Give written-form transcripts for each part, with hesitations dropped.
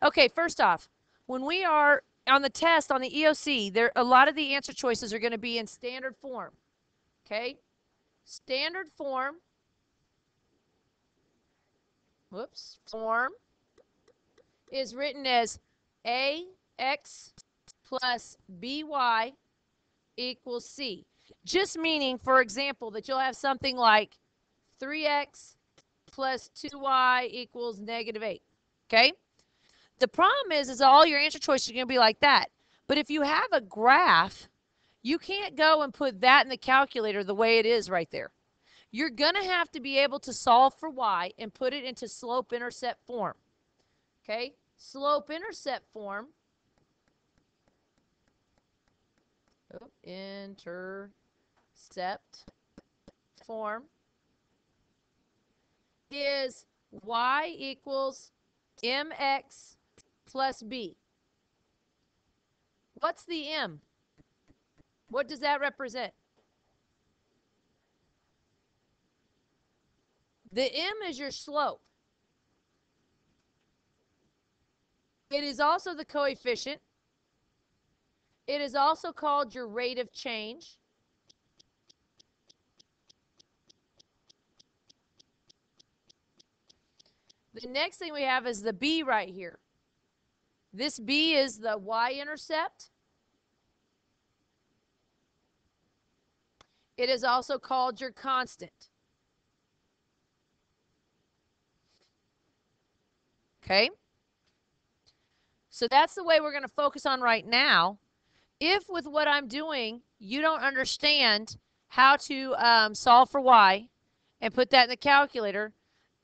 Okay, first off, when we are on the test on the EOC, a lot of the answer choices are going to be in standard form. Okay? Standard form. Whoops. Form is written as AX plus BY equals C. Just meaning, for example, that you'll have something like 3x plus 2y equals -8. Okay? The problem is all your answer choices are going to be like that. But if you have a graph, you can't go and put that in the calculator the way it is right there. You're going to have to be able to solve for y and put it into slope-intercept form. Okay? Slope-intercept form. Intercept form is y equals mx plus b. What's the m? What does that represent? The m is your slope. It is also the coefficient. It is also called your rate of change. The next thing we have is the b right here. This b is the y-intercept. It is also called your constant. Okay? So that's the way we're going to focus on right now. If with what I'm doing, you don't understand how to solve for y and put that in the calculator,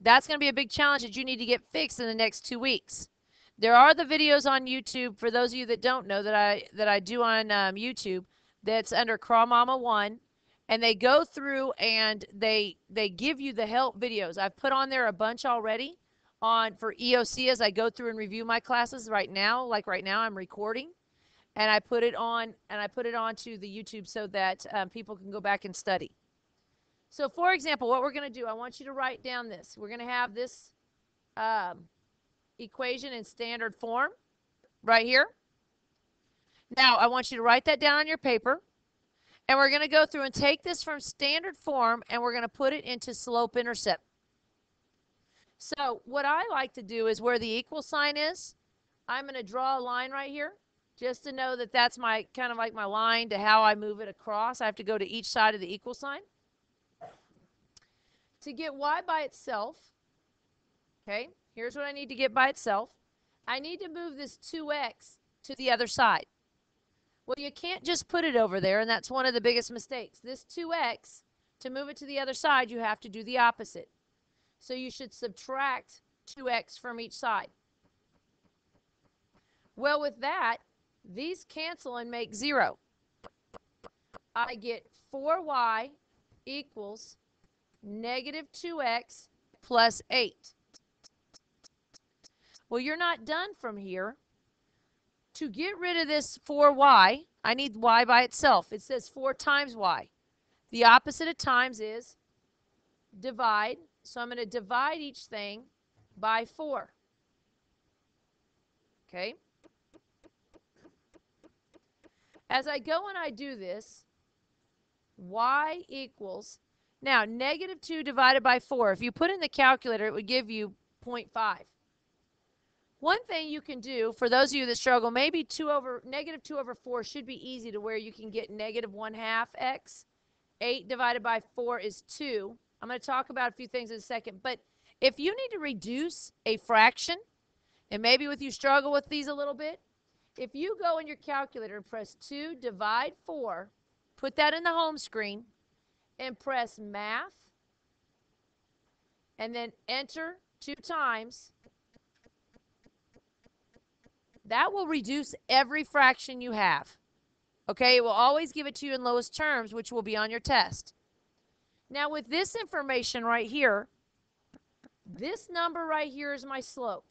that's going to be a big challenge that you need to get fixed in the next 2 weeks. There are the videos on YouTube, for those of you that don't know, that I do on YouTube, that's under Crawl Mama 1, and they go through and they give you the help videos. I've put on there a bunch already for EOC as I go through and review my classes right now. Like right now I'm recording, and I put it on onto the YouTube so that people can go back and study. So for example, what we're going to do, I want you to write down this. We're going to have this equation in standard form right here. Now I want you to write that down on your paper, and we're going to go through and take this from standard form and we're going to put it into slope-intercept. So what I like to do is where the equal sign is, I'm going to draw a line right here just to know that that's my kind of like my line to how I move it across. I have to go to each side of the equal sign. To get y by itself, okay, here's what I need to get by itself. I need to move this 2x to the other side. Well, you can't just put it over there, and that's one of the biggest mistakes. This 2x, to move it to the other side, you have to do the opposite. So you should subtract 2x from each side. Well, with that, these cancel and make 0. I get 4y equals -2x plus 8. Well, you're not done from here. To get rid of this 4y, I need y by itself. It says 4 times y. The opposite of times is divide. So I'm going to divide each thing by 4. Okay? As I go and I do this, y equals, now -2 divided by 4. If you put in the calculator, it would give you 0.5. One thing you can do, for those of you that struggle, maybe -2/4 should be easy to where you can get -1/2 x. 8 divided by 4 is 2. I'm going to talk about a few things in a second. But if you need to reduce a fraction, and maybe with you struggle with these a little bit, if you go in your calculator and press 2 divide 4, put that in the home screen, and press math, and then enter 2 times, that will reduce every fraction you have. Okay, it will always give it to you in lowest terms, which will be on your test. Now with this information right here, this number right here is my slope.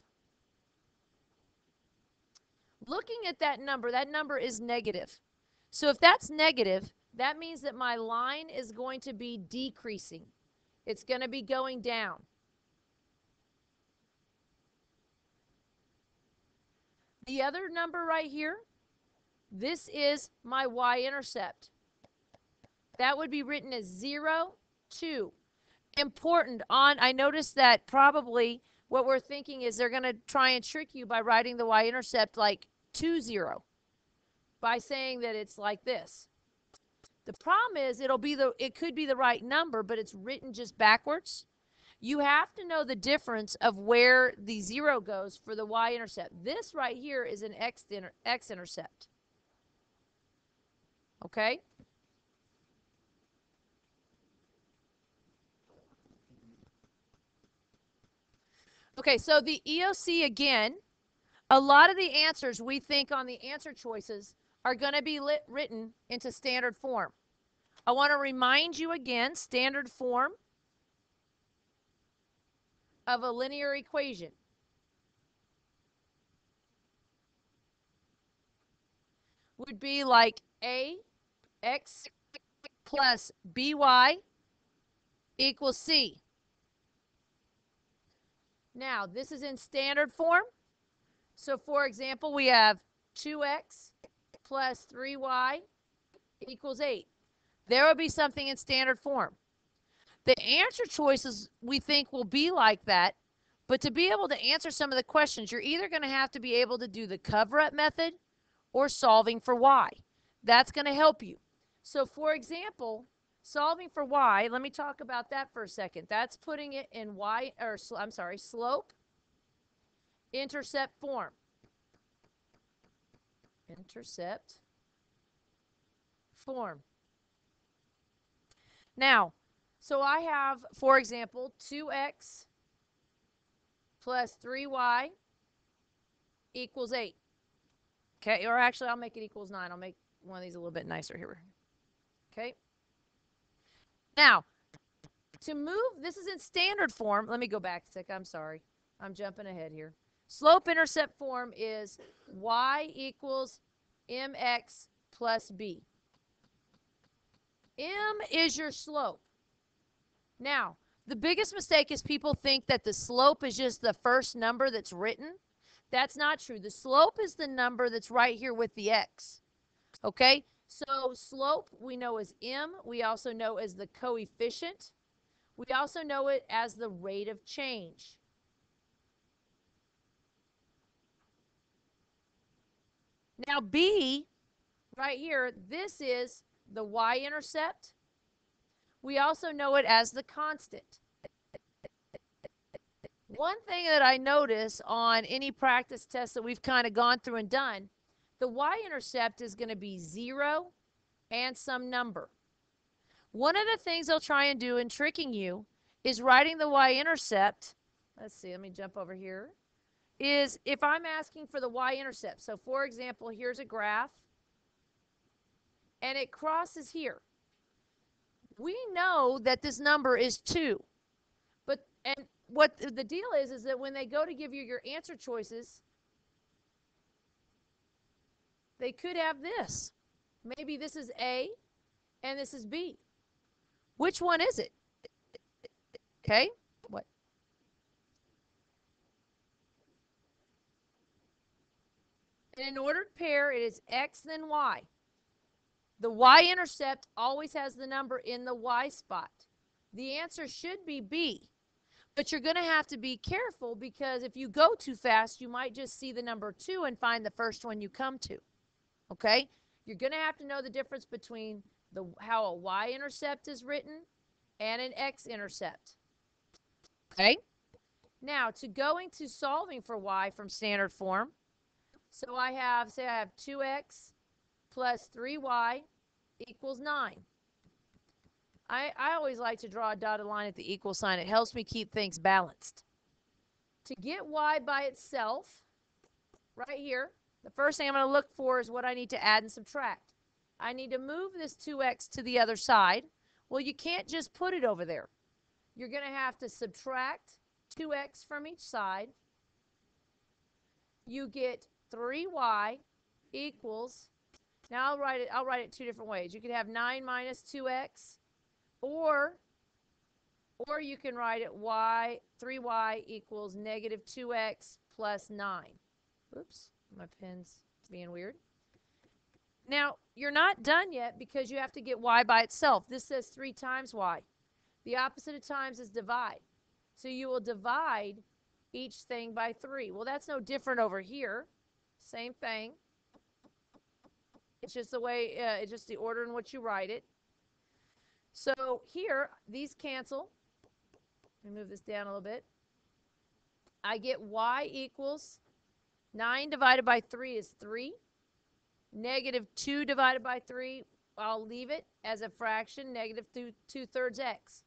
Looking at that number is negative. So if that's negative, that means that my line is going to be decreasing. It's going to be going down. The other number right here, this is my y-intercept. That would be written as 0, 2. Important on, I noticed that probably what we're thinking is they're going to try and trick you by writing the y-intercept like 2, 0, by saying that it's like this. The problem is it could be the right number, but it's written just backwards. You have to know the difference of where the 0 goes for the y-intercept. This right here is an x-intercept. Okay? Okay, so the EOC again, a lot of the answers we think on the answer choices are going to be written into standard form. I want to remind you again, standard form of a linear equation would be like ax plus by equals c. Now, this is in standard form. So, for example, we have 2x plus 3y equals 8. There will be something in standard form. The answer choices we think will be like that, but to be able to answer some of the questions, you're either going to have to be able to do the cover-up method or solving for y. That's going to help you. So, for example, solving for y, let me talk about that for a second. That's putting it in slope, intercept form. Intercept form. Now, so I have, for example, 2x plus 3y equals 8. Okay, or actually I'll make it equals 9. I'll make one of these a little bit nicer here. Okay. Now, to move, this is in standard form. Let me go back a sec. I'm sorry. I'm jumping ahead here. Slope-intercept form is y equals mx plus b. M is your slope. Now, the biggest mistake is people think that the slope is just the first number that's written. That's not true. The slope is the number that's right here with the x. Okay? So slope we know as m. We also know as the coefficient. We also know it as the rate of change. Now b, right here, this is the y-intercept. We also know it as the constant. One thing that I notice on any practice test that we've kind of gone through and done, the y-intercept is going to be 0 and some number. One of the things they'll try and do in tricking you is writing the y-intercept. Let's see, let me jump over here. Is if I'm asking for the y-intercept. So, for example, here's a graph, and it crosses here. We know that this number is 2. And what the deal is that when they go to give you your answer choices, they could have this. Maybe this is A and this is B. Which one is it? Okay? What? In an ordered pair, it is X then Y. The y-intercept always has the number in the Y spot. The answer should be B. But you're going to have to be careful because if you go too fast, you might just see the number 2 and find the first one you come to. Okay? You're going to have to know the difference between how a y-intercept is written and an x-intercept. Okay? Now, to go into solving for y from standard form, so I have 2x plus 3y equals 9. I always like to draw a dotted line at the equal sign. It helps me keep things balanced. To get y by itself, right here, the first thing I'm going to look for is what I need to add and subtract. I need to move this 2x to the other side. Well, you can't just put it over there. You're going to have to subtract 2x from each side. You get 3y equals, now I'll write it 2 different ways. You could have 9 minus 2x, or you can write it 3y equals negative 2x plus 9. Oops. My pen's being weird. Now, you're not done yet because you have to get y by itself. This says 3 times y. The opposite of times is divide. So you will divide each thing by 3. Well, that's no different over here. Same thing. It's just the way, it's just the order in which you write it. So here, these cancel. Let me move this down a little bit. I get y equals 9 divided by 3 is 3. Negative 2 divided by 3, I'll leave it as a fraction, negative 2/3 x.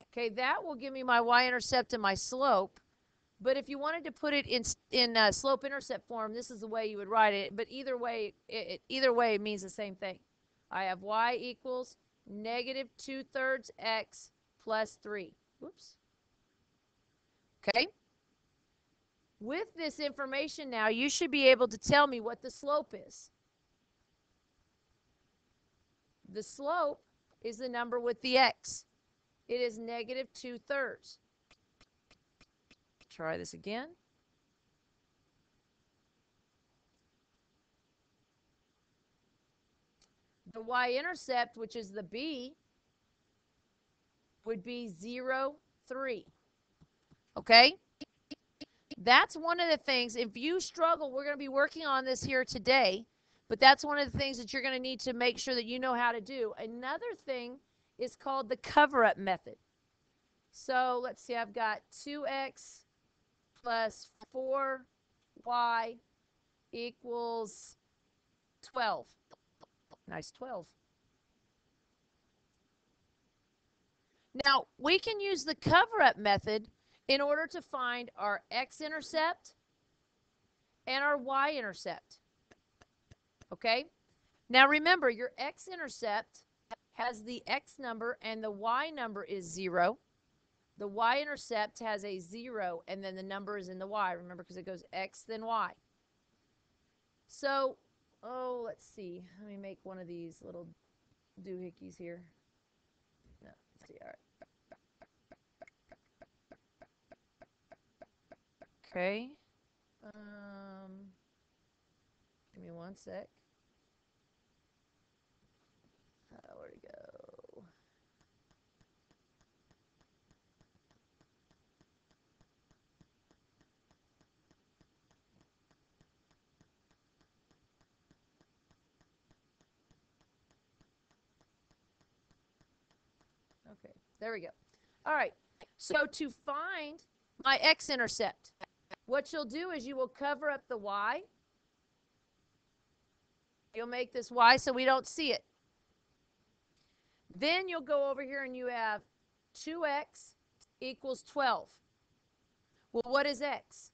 Okay, that will give me my y-intercept and my slope. But if you wanted to put it in slope-intercept form, this is the way you would write it. But either way, it means the same thing. I have y equals negative 2/3 x plus 3. Whoops. Okay. With this information now, you should be able to tell me what the slope is. The slope is the number with the x. It is negative 2/3. Try this again. The y-intercept, which is the b, would be 0, 3. Okay? That's one of the things, if you struggle, we're going to be working on this here today, but that's one of the things that you're going to need to make sure that you know how to do. Another thing is called the cover-up method. So let's see, I've got 2x plus 4y equals 12. Nice 12. Now, we can use the cover-up method in order to find our x-intercept and our y-intercept. Okay? Now remember, your x-intercept has the x number and the y number is 0. The y-intercept has a 0 and then the number is in the y. Remember, because it goes x then y. So, let's see. Let me make one of these little doohickeys here. No, let's see. All right. Okay. Give me one sec. Where'd it go? Okay, there we go. All right. So to find my x-intercept, what you'll do is you will cover up the y. You'll make this y so we don't see it. Then you'll go over here and you have 2x equals 12. Well, what is x?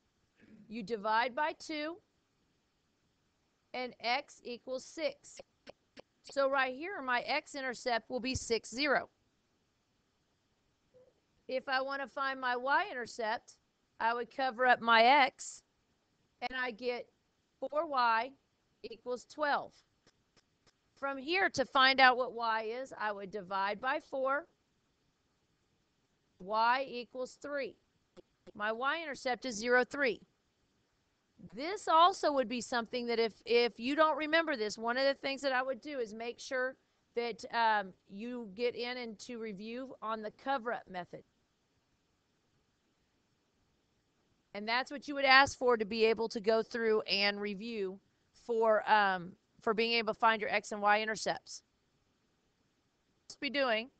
You divide by 2, and x equals 6. So right here, my x-intercept will be 6, 0. If I want to find my y-intercept, I would cover up my x, and I get 4y equals 12. From here, to find out what y is, I would divide by 4. Y equals 3. My y-intercept is 0, 3. This also would be something that if you don't remember this, one of the things that I would do is make sure that you get in and to review on the cover-up method. And that's what you would ask for to be able to go through and review for being able to find your x and y intercepts. Be doing.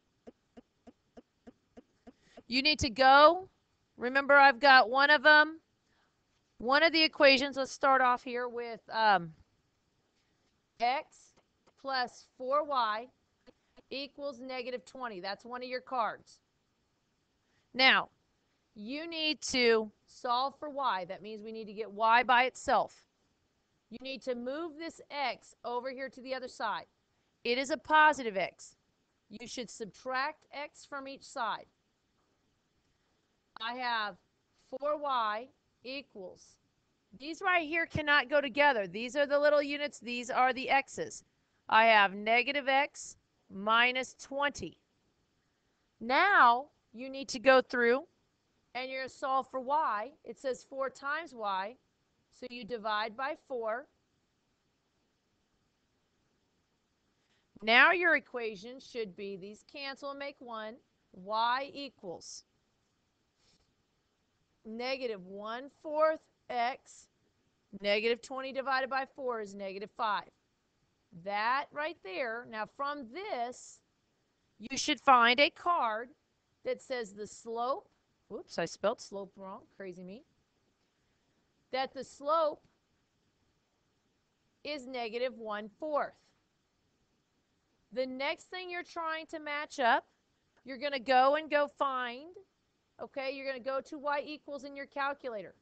You need to go. Remember, I've got one of them. One of the equations, let's start off here with x plus 4y equals negative 20. That's one of your cards. Now, you need to solve for y. That means we need to get y by itself. You need to move this x over here to the other side. It is a positive x. You should subtract x from each side. I have 4y equals. These right here cannot go together. These are the little units. These are the x's. I have negative x minus 20. Now, you need to go through and you're going to solve for y. It says 4 times y. So you divide by 4. Now your equation should be, these cancel and make 1, y equals negative 1/4 x, negative 20 divided by 4 is negative 5. That right there, now from this, you should find a card that says the slope, whoops, I spelled slope wrong, crazy me, that the slope is negative 1/4. The next thing you're trying to match up, you're going to go find, okay, you're going to go to y equals in your calculator.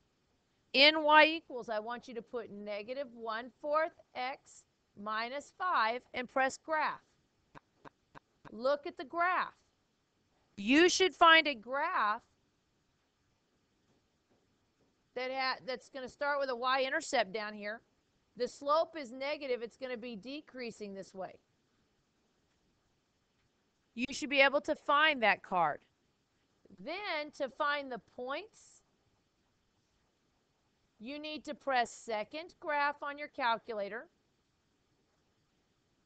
In y equals, I want you to put negative 1/4 x minus 5 and press graph. Look at the graph. You should find a graph that's going to start with a y-intercept down here. The slope is negative. It's going to be decreasing this way. You should be able to find that card. Then to find the points, you need to press second graph on your calculator.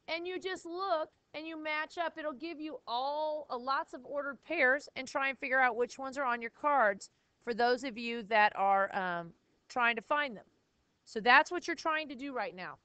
And you just look and you match up. It'll give you lots of ordered pairs and try and figure out which ones are on your cards for those of you that are trying to find them. So that's what you're trying to do right now.